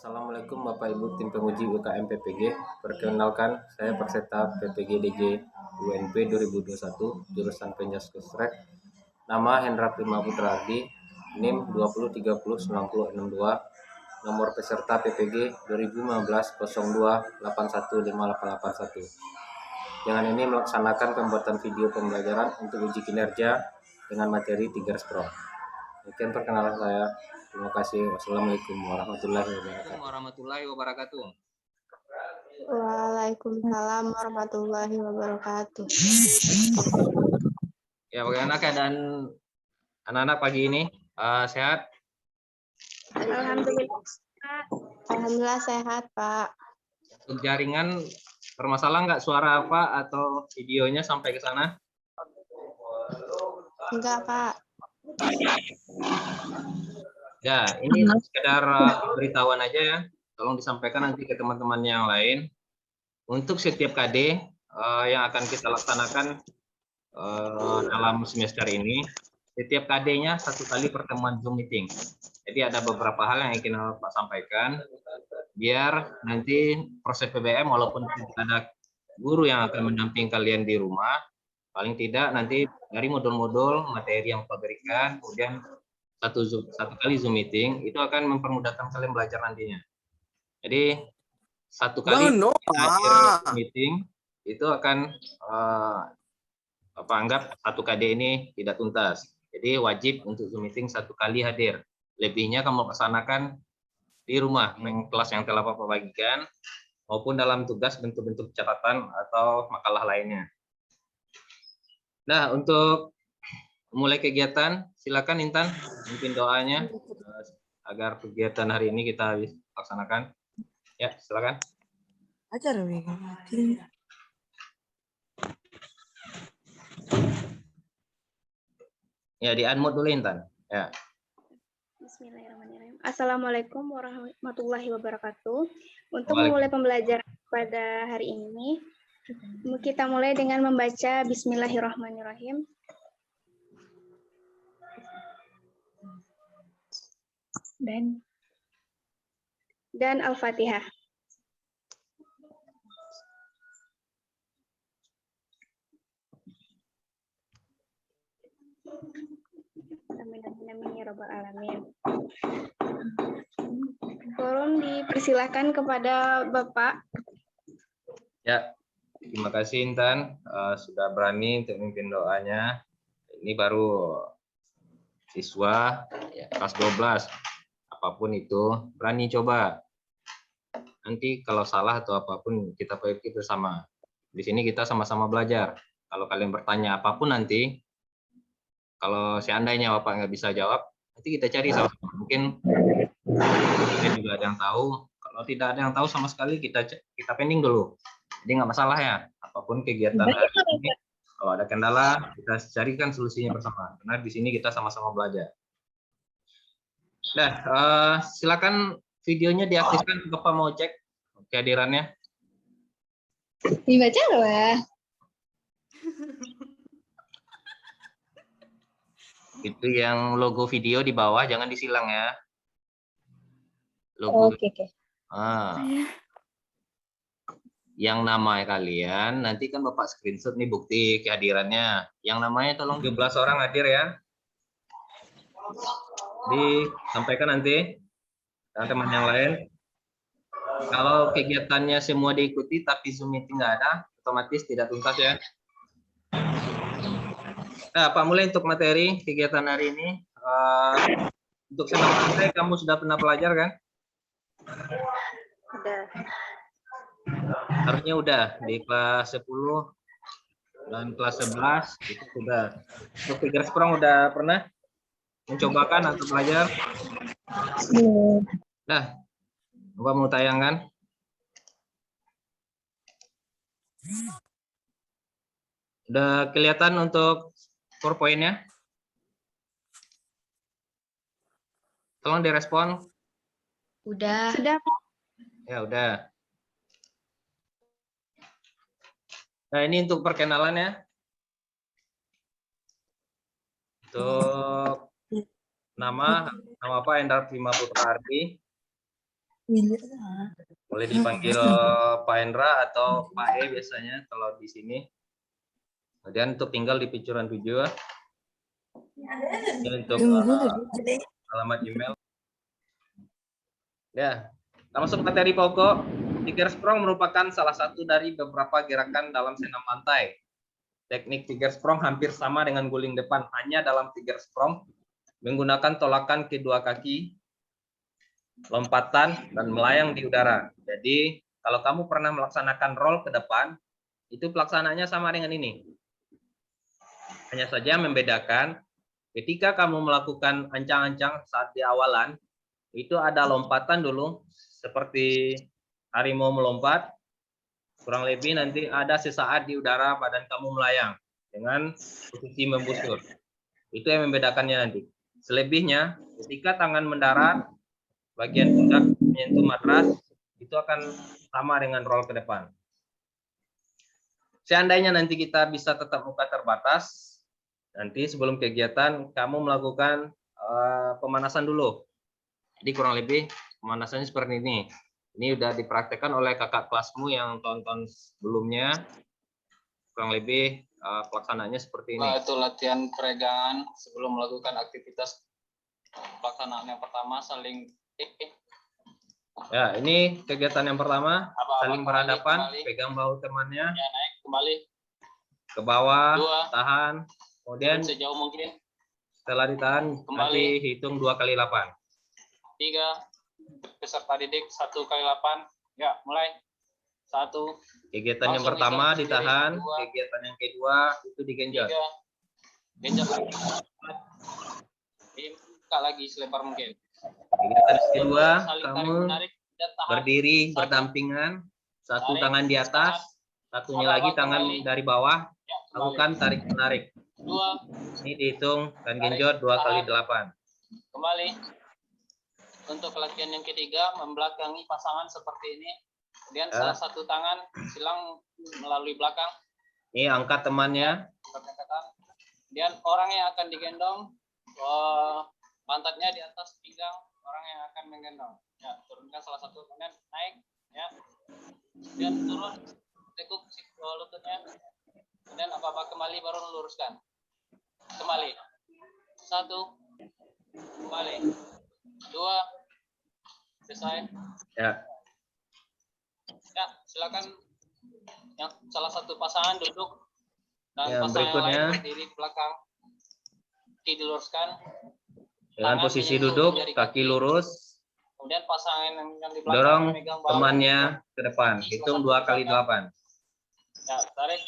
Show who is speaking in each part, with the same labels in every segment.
Speaker 1: Assalamualaikum Bapak Ibu tim penguji UKM PPG. Perkenalkan, saya peserta PPG DG UNP 2021 jurusan Penjaskesrek. Nama Hendra Prima Putra Ardi, NIM 20309062, nomor peserta PPG 2015-02-815881. Dengan ini melaksanakan pembuatan video pembelajaran untuk uji kinerja dengan materi 3 Pro. Demikian perkenalan saya. Terima kasih. Wassalamualaikum warahmatullahi wabarakatuh.
Speaker 2: Waalaikumsalam warahmatullahi wabarakatuh.
Speaker 1: Ya, bagaimana keadaan anak-anak pagi ini? Sehat?
Speaker 2: Alhamdulillah. Alhamdulillah sehat, Pak.
Speaker 1: Untuk jaringan bermasalah nggak, suara apa atau videonya sampai ke sana?
Speaker 2: Enggak, Pak.
Speaker 1: Ya, ini sekedar pemberitahuan aja ya. Tolong disampaikan nanti ke teman-teman yang lain. Untuk setiap KD yang akan kita laksanakan dalam semester ini, setiap KD-nya 1 kali pertemuan Zoom meeting. Jadi ada beberapa hal yang ingin Pak sampaikan, biar nanti proses PBM walaupun tidak ada guru yang akan mendampingi kalian di rumah, paling tidak nanti dari modul-modul materi yang Pak berikan, kemudian satu kali Zoom meeting, itu akan mempermudahkan kalian belajar nantinya. Jadi 1 kali akhir meeting itu akan anggap 1 KD ini tidak tuntas. Jadi wajib untuk Zoom meeting 1 kali hadir. Lebihnya kamu laksanakan di rumah, kelas yang telah Bapak bagikan, maupun dalam tugas bentuk-bentuk catatan atau makalah lainnya. Nah, untuk mulai kegiatan, silakan Intan, mungkin doanya agar kegiatan hari ini kita laksanakan. Ya, silakan.
Speaker 3: Ajar
Speaker 2: Ya,
Speaker 1: di unmute dulu Intan. Ya.
Speaker 2: Bismillahirrahmanirrahim. Assalamualaikum warahmatullahi wabarakatuh. Untuk memulai pembelajaran pada hari ini, kita mulai dengan membaca Bismillahirrahmanirrahim. Dan Al-Fatihah. Amin ya rabbal alamin. Tolong dipersilahkan kepada Bapak.
Speaker 1: Ya, terima kasih Intan sudah berani untuk memimpin doanya. Ini baru siswa ya, kelas 12. Apapun itu, berani coba. Nanti kalau salah atau apapun kita perbaiki bersama. Di sini kita sama-sama belajar. Kalau kalian bertanya apapun nanti, kalau seandainya Bapak nggak bisa jawab, nanti kita cari sama-sama. Mungkin kita juga ada yang tahu. Kalau tidak ada yang tahu sama sekali, kita pending dulu. Jadi nggak masalah ya. Apapun kegiatan hari ini, kalau ada kendala, kita carikan solusinya bersama. Karena di sini kita sama-sama belajar. Nah, silakan videonya diaktifkan. Bapak mau cek kehadirannya.
Speaker 3: Dibaca loh ya.
Speaker 1: Itu yang logo video di bawah, jangan disilang ya. Logo.
Speaker 3: Oke.
Speaker 1: Yang nama kalian, nanti kan Bapak screenshot nih bukti kehadirannya. Yang namanya tolong 12 orang hadir ya. Disampaikan nanti teman-teman yang lain. Kalau kegiatannya semua diikuti tapi Zoom meeting nggak ada, otomatis tidak tuntas ya. Nah, Pak, mulai untuk materi kegiatan hari ini. Untuk senam santai kamu sudah pernah belajar kan?
Speaker 2: Sudah.
Speaker 1: Harusnya udah di kelas 10 dan kelas 11 itu sudah. Untuk 3 Sprong udah pernah mencobakan atau belajar? Nah, Bapak mau tayangkan? Udah kelihatan untuk PowerPoint-nya? Tolong direspon.
Speaker 2: Sudah. Pak.
Speaker 1: Ya, udah. Nah, ini untuk perkenalannya. Untuk nama Pak Hendra Prima Putra Ardi. Boleh dipanggil Pak Hendra atau Pak E biasanya kalau di sini. Kemudian untuk tinggal di picuran 7. Ini untuk alamat email. Ya, kita masuk materi pokok. Tiger sprong merupakan salah satu dari beberapa gerakan dalam senam lantai. Teknik tiger sprong hampir sama dengan guling depan, hanya dalam tiger sprong menggunakan tolakan kedua kaki, lompatan, dan melayang di udara. Jadi, kalau kamu pernah melaksanakan roll ke depan, itu pelaksanaannya sama dengan ini. Hanya saja membedakan, ketika kamu melakukan ancang-ancang saat di awalan, itu ada lompatan dulu, seperti harimau melompat, kurang lebih nanti ada sesaat di udara badan kamu melayang, dengan posisi membusur. Itu yang membedakannya nanti. Selebihnya, ketika tangan mendarat, bagian pundak menyentuh matras, itu akan sama dengan roll ke depan. Seandainya nanti kita bisa tetap muka terbatas, nanti sebelum kegiatan kamu melakukan pemanasan dulu. Jadi kurang lebih pemanasannya seperti ini. Ini udah dipraktekkan oleh kakak kelasmu yang tahun-tahun sebelumnya. Kurang lebih pelaksanaannya seperti ini.
Speaker 3: Nah, itu latihan peregangan sebelum melakukan aktivitas pelaksanaan yang pertama, saling
Speaker 1: Ya, ini kegiatan yang pertama, saling berhadapan,
Speaker 3: kembali.
Speaker 1: pegang bahu temannya,
Speaker 3: Ya, naik kembali
Speaker 1: ke bawah,
Speaker 3: 2,
Speaker 1: tahan, kemudian
Speaker 3: sejauh mungkin
Speaker 1: setelah ditahan, nanti hitung 2 kali 8.
Speaker 3: 3, peserta didik 1 kali 8. Ya, mulai 1.
Speaker 1: Kegiatan yang
Speaker 3: Langsung
Speaker 1: pertama
Speaker 3: hitung
Speaker 1: ditahan,
Speaker 3: sendiri. 2,
Speaker 1: kegiatan yang kedua itu digenjot.
Speaker 3: 3, genjot lagi. Buka lagi selebar mungkin.
Speaker 1: Kegiatan kedua,
Speaker 3: Saling
Speaker 1: kamu
Speaker 3: tarik, menarik, dan tahan.
Speaker 1: berdiri
Speaker 3: 1,
Speaker 1: berdampingan, satu
Speaker 3: tarik,
Speaker 1: tangan di atas, satunya lagi tangan dari bawah,
Speaker 3: ya,
Speaker 1: lakukan tarik menarik.
Speaker 3: 2,
Speaker 1: Ini dihitung dan genjot 2 kali 8.
Speaker 3: kembali. Untuk latihan yang ketiga, membelakangi pasangan seperti ini. Kemudian salah satu tangan silang melalui belakang.
Speaker 1: Ini angkat temannya.
Speaker 3: Kemudian orang yang akan digendong, pantatnya di atas pinggang orang yang akan menggendong. Ya, turunkan salah satu, kemudian naik, ya. Kemudian turun, tekuk lututnya. Kemudian apa-apa kembali baru luruskan. Kembali. 1, kembali. 2, selesai.
Speaker 1: Ya.
Speaker 3: Ya, silakan yang salah satu pasangan duduk dan
Speaker 1: Ya,
Speaker 3: pasangan
Speaker 1: berikutnya,
Speaker 3: yang lain berdiri di belakang. Kaki diluruskan.
Speaker 1: Dengan posisi duduk, kaki lurus.
Speaker 3: Kemudian pasangan yang di belakang
Speaker 1: Dorong
Speaker 3: memegang bahu
Speaker 1: temannya ke depan. Hitung 2 kali 8.
Speaker 3: Ya, tarik.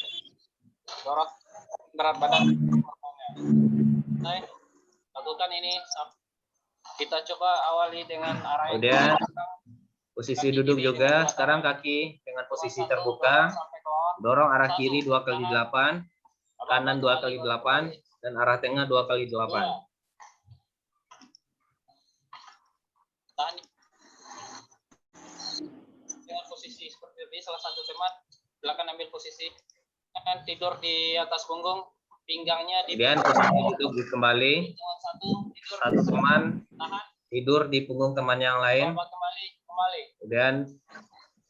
Speaker 3: Dorong berat badan. Naik. Lakukan ini. Kita coba awali dengan arah yang
Speaker 1: Kemudian posisi duduk juga. Sekarang kaki dengan posisi terbuka. Dorong arah kiri 2 kali 8, kanan 2 kali 8, dan arah tengah 2 kali 8.
Speaker 3: Tahan. Dengan posisi seperti ini, salah satu teman silakan ambil posisi. Tidur di atas punggung, pinggangnya di.
Speaker 1: Kemudian posisi duduk kembali. Satu teman tidur di punggung teman yang lain.
Speaker 3: Kembali.
Speaker 1: Kemudian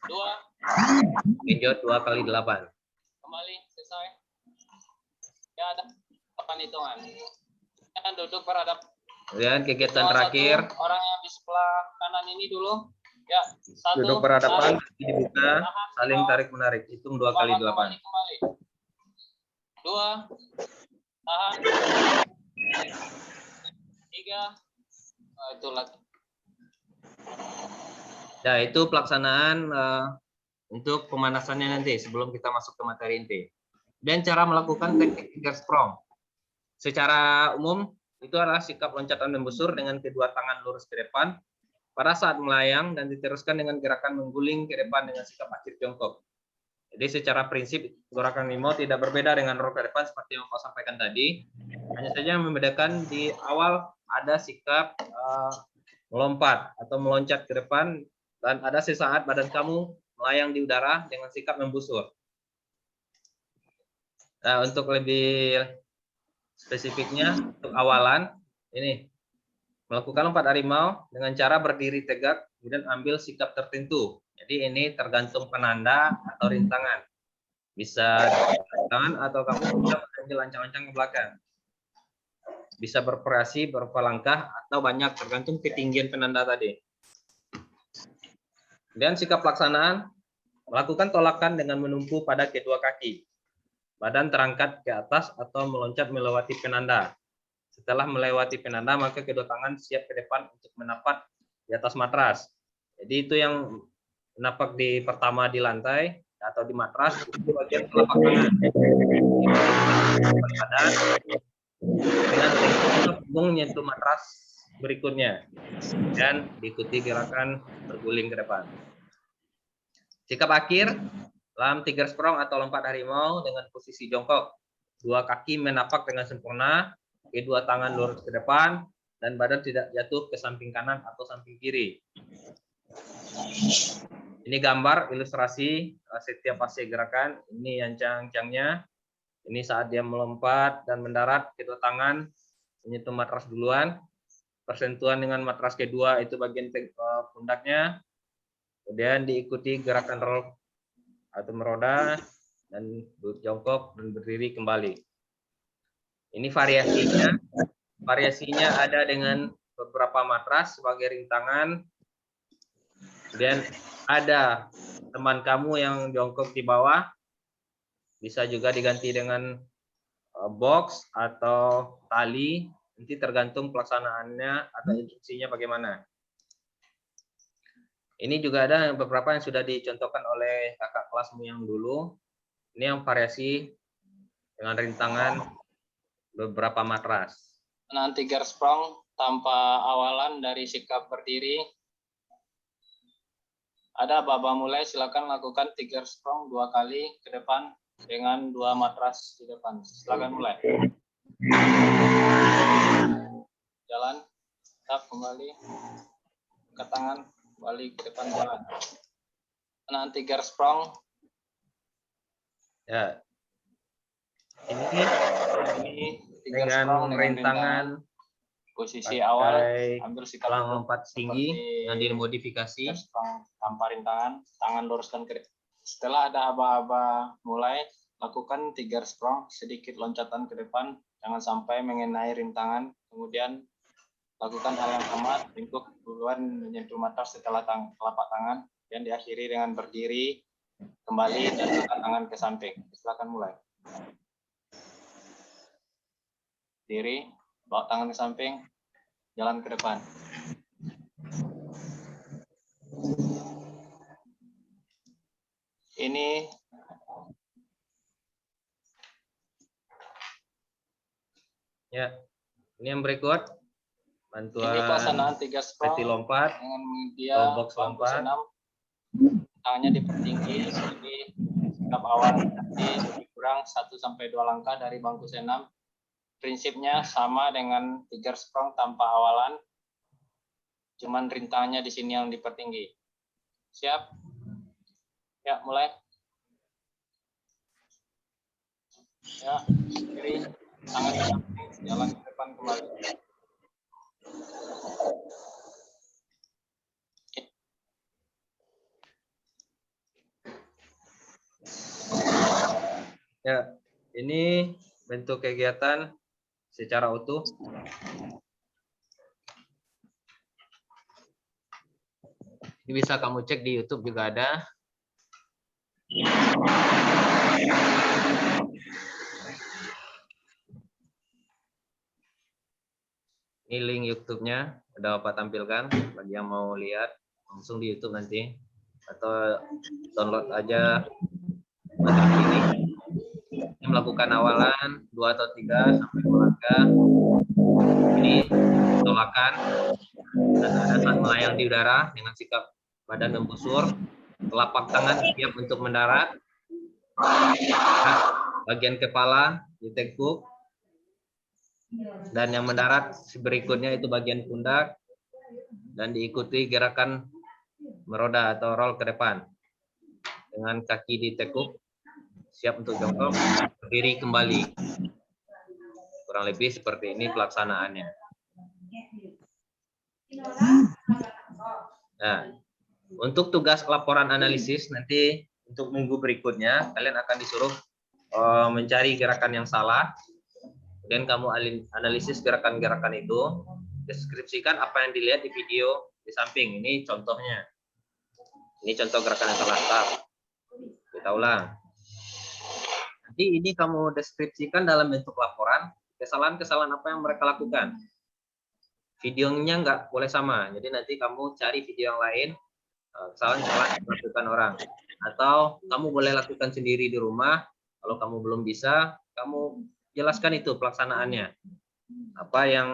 Speaker 3: 2,
Speaker 1: genjot 2 kali 8.
Speaker 3: kembali, selesai. Ya, ada 8 hitungan. Dan duduk berhadap.
Speaker 1: Kemudian kegiatan terakhir.
Speaker 3: Orang yang di sebelah kanan ini dulu. Ya, 1.
Speaker 1: Duduk berhadapan, dibuka, saling tarik menarik. Hitung 2 kali 8.
Speaker 3: Kembali. 2, tahan. 3, itulah.
Speaker 1: Nah, itu pelaksanaan untuk pemanasannya nanti sebelum kita masuk ke materi inti. Dan cara melakukan teknik tiger sprong. Secara umum itu adalah sikap loncatan membusur dengan kedua tangan lurus ke depan pada saat melayang dan diteruskan dengan gerakan mengguling ke depan dengan sikap akhir jongkok. Jadi secara prinsip gerakan Mimo tidak berbeda dengan roll ke depan seperti yang Pak sampaikan tadi. Hanya saja yang membedakan di awal ada sikap melompat atau meloncat ke depan dan ada sesaat badan kamu melayang di udara dengan sikap membusur. Nah, untuk lebih spesifiknya untuk awalan ini Melakukan lompat harimau dengan cara berdiri tegak, kemudian ambil sikap tertentu. Jadi ini tergantung penanda atau rintangan. Bisa tangan atau kamu bisa mengambil lancang-lancang ke belakang. Bisa bervariasi berupa langkah atau banyak, tergantung ketinggian penanda tadi. Dan sikap pelaksanaan, melakukan tolakan dengan menumpu pada kedua kaki. Badan terangkat ke atas atau meloncat melewati penanda. Setelah melewati penanda, maka kedua tangan siap ke depan untuk menapak di atas matras. Jadi itu yang menapak di pertama di lantai atau di matras, itu bagian telapak tangan. Badan dengan punggung nyentuh matras berikutnya. Dan diikuti gerakan berguling ke depan. Sikap akhir, dalam tiger sprong atau lompat harimau dengan posisi jongkok. Dua kaki menapak dengan sempurna, kedua tangan lurus ke depan, dan badan tidak jatuh ke samping kanan atau samping kiri. Ini gambar ilustrasi setiap fase gerakan. Ini ancang-ancangnya. Ini saat dia melompat dan mendarat, kedua tangan menyentuh matras duluan. Persentuhan dengan matras kedua itu bagian pundaknya. Kemudian diikuti gerakan roll atau meroda, dan jongkok dan berdiri kembali. Ini variasinya. Variasinya ada dengan beberapa matras sebagai rintangan. Kemudian ada teman kamu yang jongkok di bawah. Bisa juga diganti dengan box atau tali. Nanti tergantung pelaksanaannya atau instruksinya bagaimana. Ini juga ada beberapa yang sudah dicontohkan oleh kakak kelasmu yang dulu. Ini yang variasi dengan rintangan beberapa matras.
Speaker 3: Nanti tiger sprong tanpa awalan dari sikap berdiri. Ada Baba mulai, silakan lakukan tiger sprong 2 kali ke depan dengan 2 matras di depan. Silakan mulai. Jalan, tap kembali ke tangan, balik ke depan jalan. Nanti tiger sprong.
Speaker 1: Ya. Ini dengan rintangan
Speaker 3: posisi awal ambil sikap
Speaker 1: lompat tinggi yang dimodifikasi
Speaker 3: tanpa rintangan, tangan luruskan ke depan. Setelah ada aba-aba mulai, lakukan tiger sprong, sedikit loncatan ke depan, jangan sampai mengenai rintangan. Kemudian lakukan hal yang sama, ringkuk duluan menyentuh matras setelah telapak tangan, dan diakhiri dengan berdiri kembali dan angkat tangan ke samping. Silakan mulai. Diri, bawa tangan ke samping, jalan ke depan. Ini
Speaker 1: ya. Ini yang berikut. Bantuan
Speaker 3: ini pelaksanaan tiga sprong
Speaker 1: lompat
Speaker 3: dengan dia
Speaker 1: box lompat.
Speaker 3: Tangannya dipertinggi, jadi sikap awal nanti kurang 1-2 langkah dari bangku senam. Prinsipnya sama dengan tiger sprong tanpa awalan, cuman rintangannya di sini yang dipertinggi. Siap? Ya, mulai. Ya, kiri, tangan ke samping, jalan ke depan kembali.
Speaker 1: Ya, ini bentuk kegiatan secara utuh. Ini bisa kamu cek di YouTube juga ada. Ini link YouTube-nya udah Bapak tampilkan bagi yang mau lihat langsung di YouTube nanti, atau download aja materi ini. Ini melakukan awalan 2 atau 3 sampai 2 langkah. Ini tolakan dan ada saat melayang di udara dengan sikap badan membusur, telapak tangan siap untuk mendarat, bagian kepala ditekuk, dan yang mendarat berikutnya itu bagian pundak, dan diikuti gerakan meroda atau roll ke depan dengan kaki ditekuk, siap untuk jongkok, berdiri kembali. Kurang lebih seperti ini pelaksanaannya. Nah, untuk tugas laporan analisis nanti untuk minggu berikutnya kalian akan disuruh mencari gerakan yang salah, kemudian kamu analisis gerakan-gerakan itu, deskripsikan apa yang dilihat di video di samping. Ini contohnya. Ini contoh gerakan yang salah. Kita ulang. Nanti ini kamu deskripsikan dalam bentuk laporan kesalahan-kesalahan apa yang mereka lakukan. Videonya nggak boleh sama. Jadi nanti kamu cari video yang lain, kesalahan-kesalahan yang dilakukan orang. Atau kamu boleh lakukan sendiri di rumah. Kalau kamu belum bisa, kamu jelaskan itu pelaksanaannya. Apa yang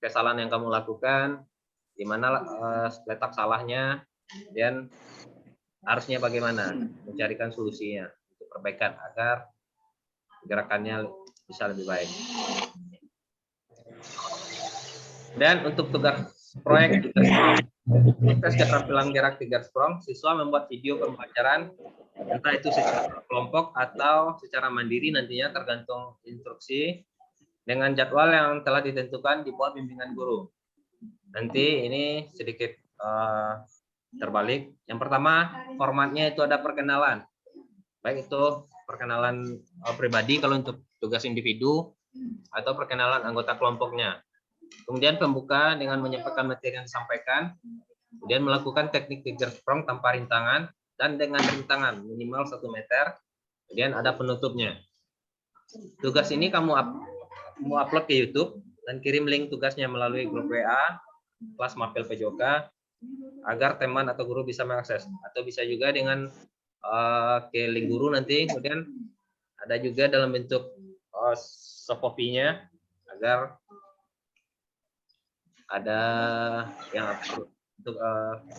Speaker 1: kesalahan yang kamu lakukan, di mana letak salahnya, dan harusnya bagaimana mencarikan solusinya untuk perbaikan agar gerakannya bisa lebih baik. Dan untuk tugas proyek tes keterampilan gerak tiga sprong, siswa membuat video pembelajaran, entah itu secara kelompok atau secara mandiri nantinya tergantung instruksi, dengan jadwal yang telah ditentukan di bawah bimbingan guru. Nanti ini sedikit terbalik. Yang pertama, formatnya itu ada perkenalan. Baik itu perkenalan pribadi kalau untuk tugas individu atau perkenalan anggota kelompoknya. Kemudian pembuka dengan menyampaikan materi yang disampaikan, kemudian melakukan teknik tiga sprong tanpa rintangan dan dengan rintangan minimal 1 meter, kemudian ada penutupnya. Tugas ini kamu upload ke YouTube dan kirim link tugasnya melalui grup WA kelas Mapel PJOK agar teman atau guru bisa mengakses, atau bisa juga dengan ke link guru nanti, kemudian ada juga dalam bentuk soft copy-nya agar ada yang untuk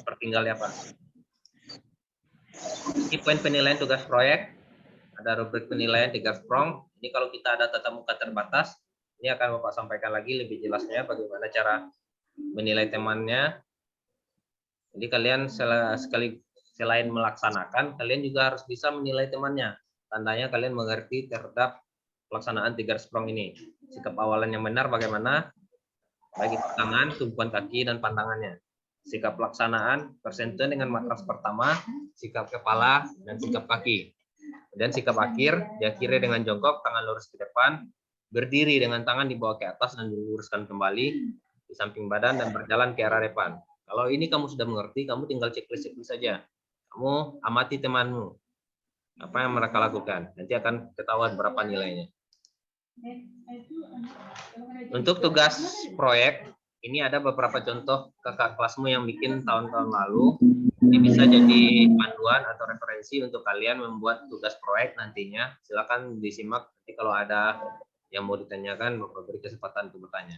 Speaker 1: tertinggalnya apa. Ini poin penilaian tugas proyek, ada rubrik penilaian tiga sprong. Ini kalau kita ada tatap muka terbatas, ini akan Bapak sampaikan lagi lebih jelasnya bagaimana cara menilai temannya. Jadi kalian selain melaksanakan, kalian juga harus bisa menilai temannya. Tandanya kalian mengerti terhadap pelaksanaan tiga sprong ini. Sikap awalan yang benar bagaimana? Baik itu tangan, tumpuan kaki, dan pandangannya. Sikap pelaksanaan, persentuhan dengan matras pertama, sikap kepala, dan sikap kaki. Dan sikap akhir, diakhiri dengan jongkok, tangan lurus ke depan, berdiri dengan tangan dibawa ke atas dan diluruskan kembali di samping badan dan berjalan ke arah depan. Kalau ini kamu sudah mengerti, kamu tinggal checklist saja. Kamu amati temanmu, apa yang mereka lakukan. Nanti akan ketahuan berapa nilainya. Untuk tugas proyek, ini ada beberapa contoh kakak kelasmu yang bikin tahun-tahun lalu. Ini bisa jadi panduan atau referensi untuk kalian membuat tugas proyek nantinya. Silakan disimak. Nanti kalau ada yang mau ditanyakan, Bapak beri kesempatan untuk bertanya.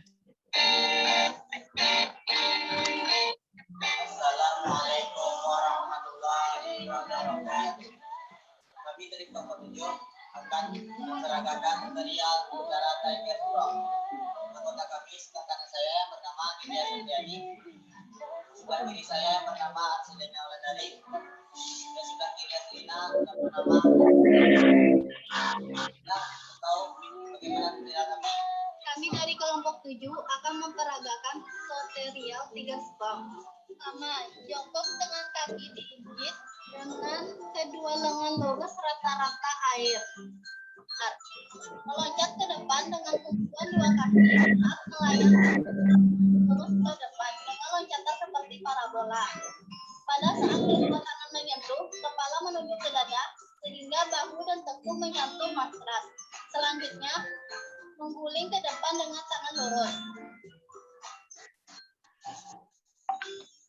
Speaker 4: Assalamualaikum warahmatullahi wabarakatuh. Kami dari kelompok 7 akan mengeragakan material udara Tiger Sprong. Anggota kami sedangkan saya yang pertama Gideon Suryani, sebelah kiri saya yang pertama Arsilena Wulandari, dan sebelah kiri Arsilena yang pertama tahu bagaimana material kami.
Speaker 5: Kami dari kelompok 7 akan memperagakan tutorial 3 sprong. Pertama, jongkok dengan kaki diinjit dengan kedua lengan lurus rata-rata air. Meloncat ke depan dengan tumpuan 2 kaki saat melayang terus ke depan dengan loncatan seperti parabola. Pada saat kedua tangan menyentuh, kepala menuju ke dada sehingga bahu dan tekuk menyentuh matras. Selanjutnya, mengguling ke depan dengan tangan lurus.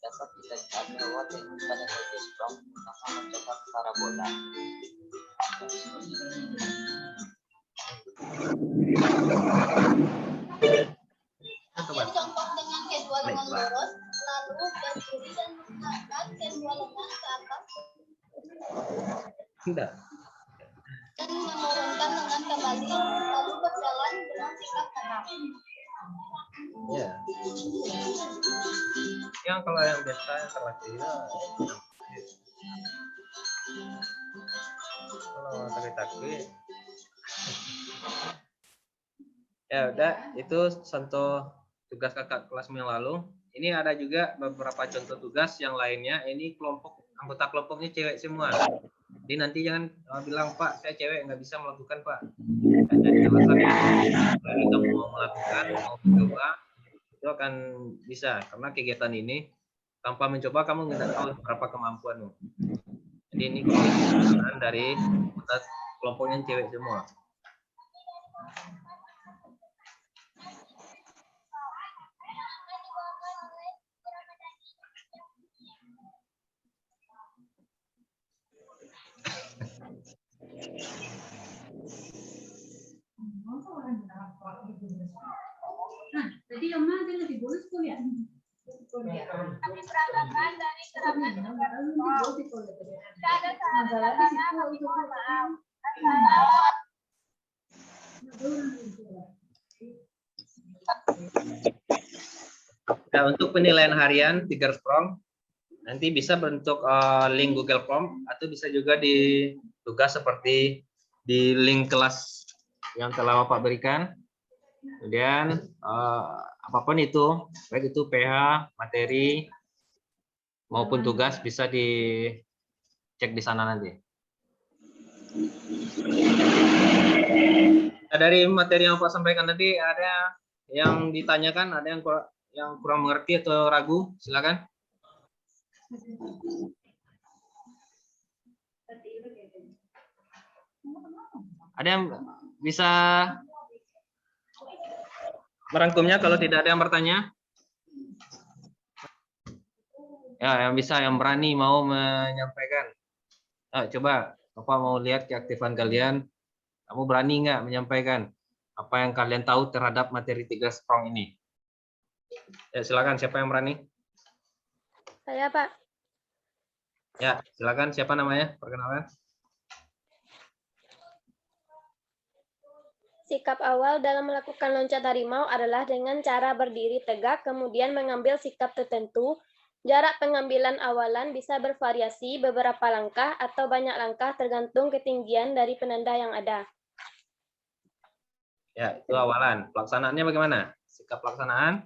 Speaker 4: Dapat kita lihat bahwa teknik pada Tiger Sprong sama mencoba parabola.
Speaker 5: Jongkok dengan kedua lengan lurus, lalu berdiri dan mengangkat kedua lengan ke atas. Dan menurunkan lengan kembali, lalu berjalan dengan sikap tenang.
Speaker 1: Ya. Yang kalau yang biasa yang terlatih kalau takut-takut ya udah, itu contoh tugas kakak kelas yang lalu. Ini ada juga beberapa contoh tugas yang lainnya. Ini anggota kelompoknya cewek semua. Jadi nanti jangan bilang, Pak, saya cewek nggak bisa melakukan, Pak. Jadi alasannya kalau kamu mau melakukan, mau mencoba, itu akan bisa. Karena kegiatan ini tanpa mencoba kamu nggak tahu berapa kemampuanmu. Jadi ini kegiatan dari kelompoknya cewek semua.
Speaker 6: Jadi yang mana dia lebih bolos kuliah?
Speaker 5: Kami peragakan dari keramaian
Speaker 1: Nah, untuk penilaian harian Tiger Strong nanti bisa bentuk link Google Form atau bisa juga di tugas seperti di link kelas yang telah Bapak berikan. Kemudian apapun itu, baik itu PH, materi maupun tugas bisa dicek di sana nanti. Nah, dari materi yang Bapak sampaikan tadi ada yang ditanyakan, ada yang kurang mengerti atau ragu, silakan. Ada yang bisa merangkumnya kalau tidak ada yang bertanya? Ya, yang bisa, yang berani mau menyampaikan. Coba, Bapak mau lihat keaktifan kalian. Kamu berani nggak menyampaikan apa yang kalian tahu terhadap materi Tiger Strong ini? Ya, silakan. Siapa yang berani?
Speaker 2: Saya, Pak.
Speaker 1: Ya, silakan. Siapa namanya? Perkenalkan.
Speaker 2: Sikap awal dalam melakukan loncat harimau adalah dengan cara berdiri tegak, kemudian mengambil sikap tertentu. Jarak pengambilan awalan bisa bervariasi beberapa langkah atau banyak langkah tergantung ketinggian dari penanda yang ada.
Speaker 1: Ya, itu awalan. Pelaksanaannya bagaimana? Sikap pelaksanaan?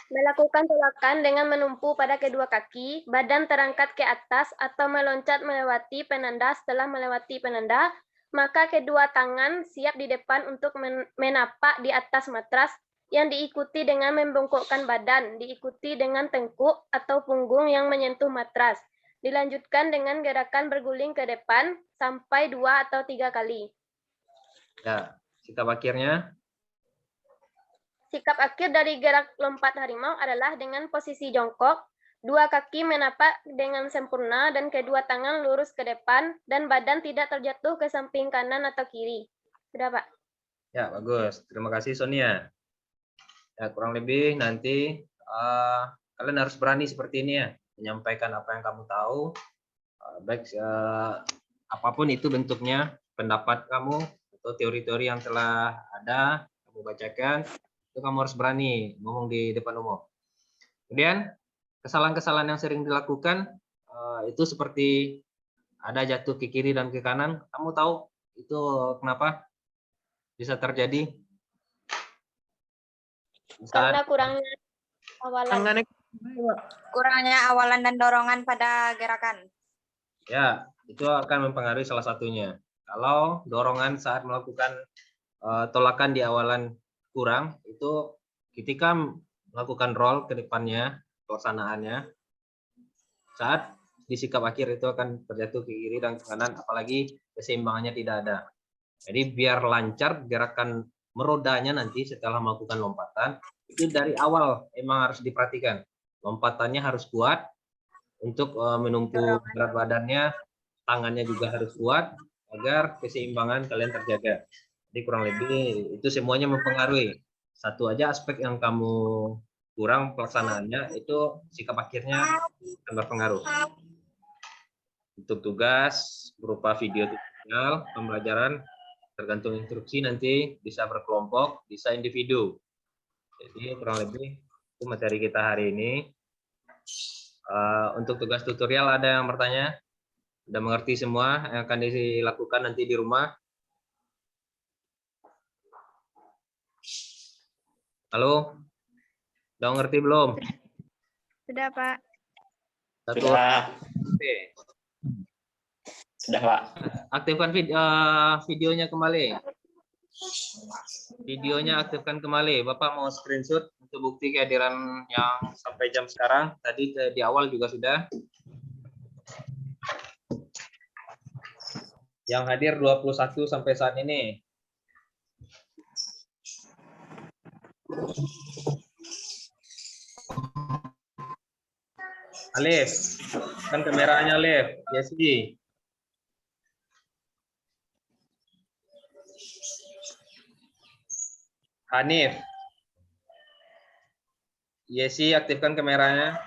Speaker 2: Melakukan tolakan dengan menumpu pada kedua kaki, badan terangkat ke atas atau meloncat melewati penanda. Setelah melewati penanda, maka kedua tangan siap di depan untuk menapak di atas matras, yang diikuti dengan membungkukkan badan, diikuti dengan tengkuk atau punggung yang menyentuh matras. Dilanjutkan dengan gerakan berguling ke depan sampai 2 atau 3 kali.
Speaker 1: Ya, sikap akhirnya?
Speaker 2: Sikap akhir dari gerak lompat harimau adalah dengan posisi jongkok, dua kaki menapak dengan sempurna dan kedua tangan lurus ke depan dan badan tidak terjatuh ke samping kanan atau kiri. Sudah, Pak?
Speaker 1: Ya, bagus. Terima kasih, Sonia. Ya, kurang lebih nanti kalian harus berani seperti ini ya, menyampaikan apa yang kamu tahu, baik apapun itu bentuknya, pendapat kamu atau teori-teori yang telah ada, kamu bacakan, itu kamu harus berani ngomong di depan umum. Kemudian kesalahan-kesalahan yang sering dilakukan itu seperti ada jatuh ke kiri dan ke kanan. Kamu tahu itu kenapa bisa terjadi?
Speaker 2: Karena kurangnya awalan.
Speaker 7: Kurangnya awalan dan dorongan pada gerakan.
Speaker 1: Ya, itu akan mempengaruhi salah satunya. Kalau dorongan saat melakukan tolakan di awalan kurang, itu ketika melakukan roll ke depannya, pelaksanaannya, saat di sikap akhir itu akan terjatuh ke kiri dan ke kanan, apalagi keseimbangannya tidak ada. Jadi biar lancar gerakan merodanya nanti setelah melakukan lompatan, itu dari awal emang harus diperhatikan. Lompatannya harus kuat, untuk menumpu berat badannya, tangannya juga harus kuat, agar keseimbangan kalian terjaga. Jadi kurang lebih itu semuanya mempengaruhi. Satu aja aspek yang kamu kurang pelaksanaannya, itu sikap akhirnya akan berpengaruh. Untuk tugas berupa video tutorial, pembelajaran, tergantung instruksi nanti bisa berkelompok, bisa individu. Jadi kurang lebih itu materi kita hari ini. Untuk tugas tutorial ada yang bertanya? Sudah mengerti semua yang akan dilakukan nanti di rumah? Halo, Udah ngerti belum?
Speaker 2: Sudah, Pak.
Speaker 1: Satu.
Speaker 8: Sudah.
Speaker 1: Oke.
Speaker 8: Sudah, Pak.
Speaker 1: Aktifkan videonya kembali. Videonya aktifkan kembali. Bapak mau screenshot untuk bukti kehadiran yang sampai jam sekarang. Tadi di awal juga sudah. Yang hadir 21 sampai saat ini. Alif, kan kameranya Alif. Yesi. Hanif. Yesi, aktifkan kameranya.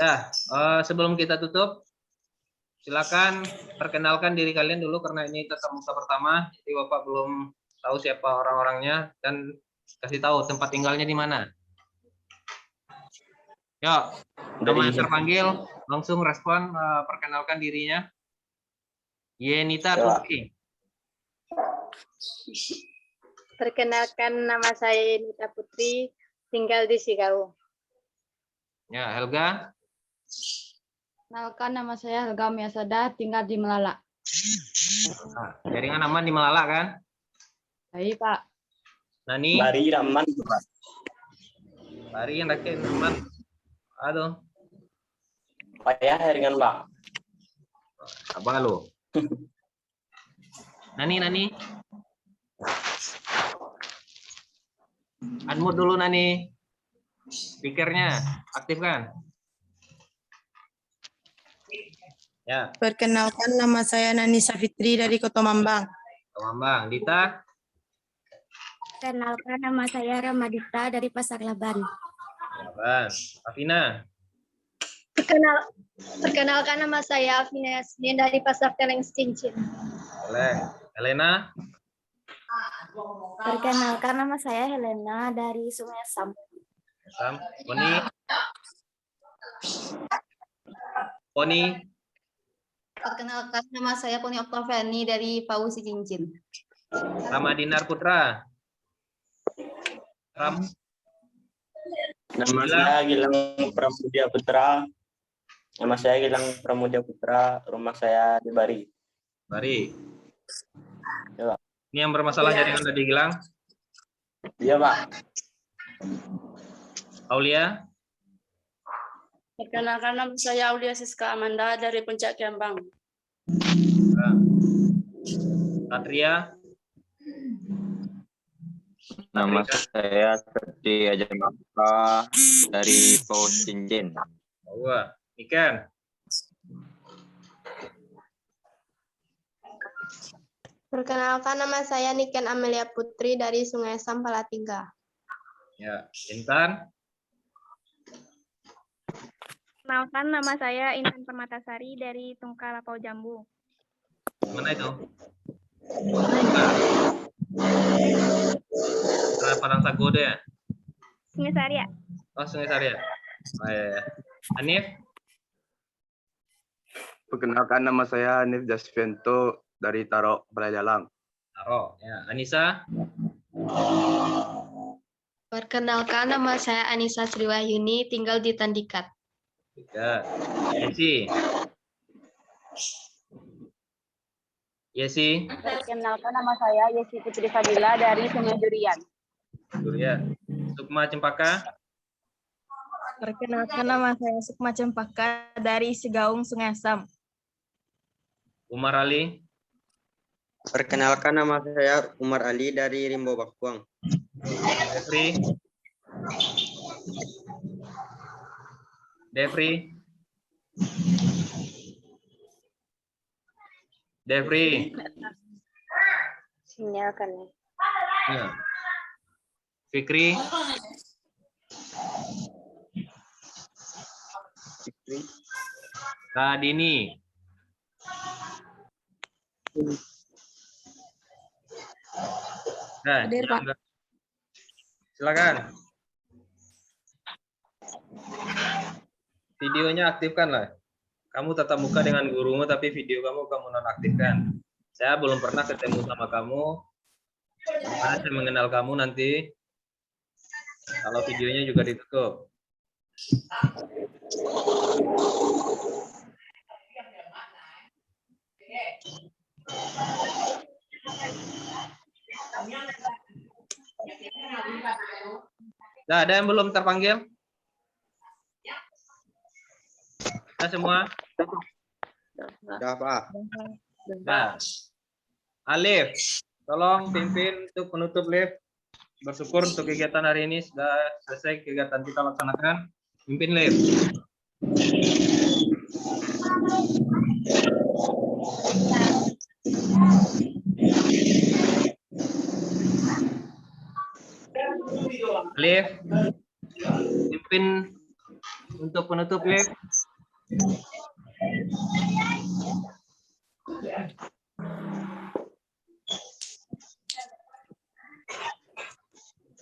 Speaker 1: Ya, sebelum kita tutup, silakan perkenalkan diri kalian dulu karena ini tatap muka pertama. Jadi Bapak belum tahu siapa orang-orangnya dan kasih tahu tempat tinggalnya di mana. Yuk, nama yang terpanggil langsung respon, perkenalkan dirinya. Yenita Putri.
Speaker 2: Perkenalkan, nama saya Yenita Putri, tinggal di Sigau.
Speaker 1: Ya, Helga.
Speaker 6: Perkenalkan, nama saya Helga Miasada, tinggal di Melala.
Speaker 1: Nah, jaringan aman di Melala kan?
Speaker 6: Baik, Pak.
Speaker 1: Nani.
Speaker 8: Bari Rahman, Pak.
Speaker 1: Bari yang rakyat aman. Aduh.
Speaker 8: Payah jaringan, Pak.
Speaker 1: Apa lo? Nani. Unmute dulu Nani. Speakernya aktifkan. Ya.
Speaker 9: Perkenalkan, nama saya Nani Safitri dari Kota Mambang.
Speaker 1: Kota Mambang. Dita.
Speaker 10: Perkenalkan, nama saya Ramadita dari Pasar Laban.
Speaker 1: Laban. Afina.
Speaker 5: Perkenalkan, nama saya Afina Yasmin dari Pasar Teleng Cincin.
Speaker 1: Boleh. Helena.
Speaker 10: Perkenalkan, nama saya Helena dari Sungai Sam.
Speaker 1: Poni.
Speaker 5: Perkenalkan, nama saya Poni Oktaviani dari Pausi Cincin.
Speaker 1: Ramadinar Putra.
Speaker 8: Nama saya Gilang Pramudia Putra. Nama saya Gilang Pramudia Putra. Rumah saya di Bari.
Speaker 1: Bari.
Speaker 8: Ya, Pak.
Speaker 1: Ini yang bermasalah jaringan tadi Gilang.
Speaker 8: Iya, Pak.
Speaker 1: Aulia.
Speaker 11: Perkenalkan, nama saya Aulia Siska Amanda dari Puncak Kembang.
Speaker 1: Satria.
Speaker 12: Nama saya Seti Ajamaka dari Paus Cincin.
Speaker 1: Wah, Iken.
Speaker 2: Perkenalkan, nama saya Niken Amelia Putri dari Sungai Sam, Salatiga.
Speaker 1: Ya, Intan.
Speaker 2: Perkenalkan, nama saya Intan Permatasari dari Tungkal Lapau Jambu.
Speaker 1: Mana itu? Padang Sagode ya?
Speaker 2: Sungai Saria.
Speaker 1: Oh, Sungai Saria. Oh, iya. Hanif.
Speaker 13: Perkenalkan, nama saya Hanif Jasvianto dari Taro, Balajalang.
Speaker 1: Taro, ya. Anissa.
Speaker 2: Perkenalkan, nama saya Anissa Sriwahyuni, tinggal di Tandikat.
Speaker 1: Ya. Yesi. Yesi.
Speaker 11: Perkenalkan, nama saya Yesi Putri Fadila dari Sungai Durian.
Speaker 1: Durian. Sukma Cempaka.
Speaker 9: Perkenalkan, nama saya Sukma Cempaka dari Sigaung, Sungai Asam.
Speaker 1: Umar Ali.
Speaker 12: Perkenalkan, nama saya Umar Ali dari Rimbo Bakuang.
Speaker 1: Devri. Devri.
Speaker 2: Sinyalkan ya.
Speaker 1: Ya. Fikri. Kak Dini. Nah,
Speaker 9: Hadir, Pak.
Speaker 1: silakan. Videonya aktifkan lah. Kamu tatap muka dengan gurumu, tapi video kamu nonaktifkan. Saya belum pernah ketemu sama kamu. Mana saya mengenal kamu nanti. Kalau videonya juga ditutup. Nah, ada yang belum terpanggil? Nah, semua?
Speaker 12: Sudah, Pak.
Speaker 1: Nah. Alif, tolong pimpin untuk penutup live. Bersyukur untuk kegiatan hari ini sudah selesai kegiatan kita laksanakan. Pimpin live. Live, pimpin untuk penutup live.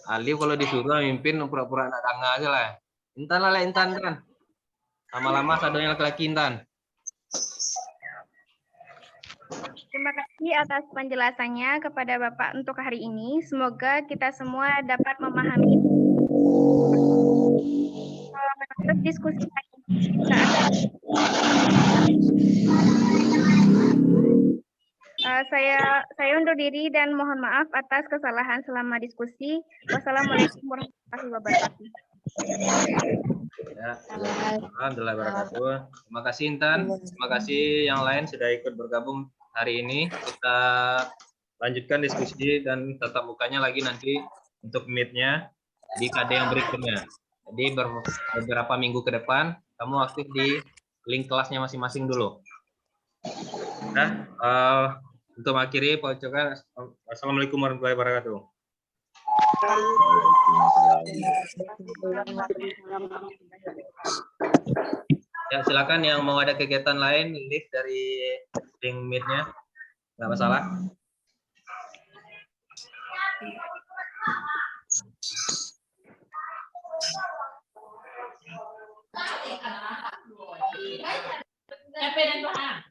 Speaker 1: Alif kalau disuruh mimpin pura-pura anak tangga aja lah. Intan lah, Intan kan. Lama-lama sadonya laki-laki Intan.
Speaker 9: Terima kasih atas penjelasannya kepada Bapak untuk hari ini. Semoga kita semua dapat memahami. Menutup diskusi hari ini, kita akan saya undur diri dan mohon maaf atas kesalahan selama diskusi. Wassalamualaikum warahmatullahi wabarakatuh.
Speaker 1: Ya, alhamdulillah wabarakatuh. Terima kasih Intan. Terima kasih yang lain sudah ikut bergabung hari ini. Kita lanjutkan diskusi dan tatap mukanya lagi nanti untuk meet-nya di KD yang berikutnya. Jadi beberapa minggu ke depan kamu aktif di link kelasnya masing-masing dulu. Nah, untuk mengakhiri, Pak ucapkan Assalamualaikum warahmatullahi wabarakatuh. Ya, silakan yang mau ada kegiatan lain, list dari link meet-nya, nggak masalah.
Speaker 14: Capek dan paham.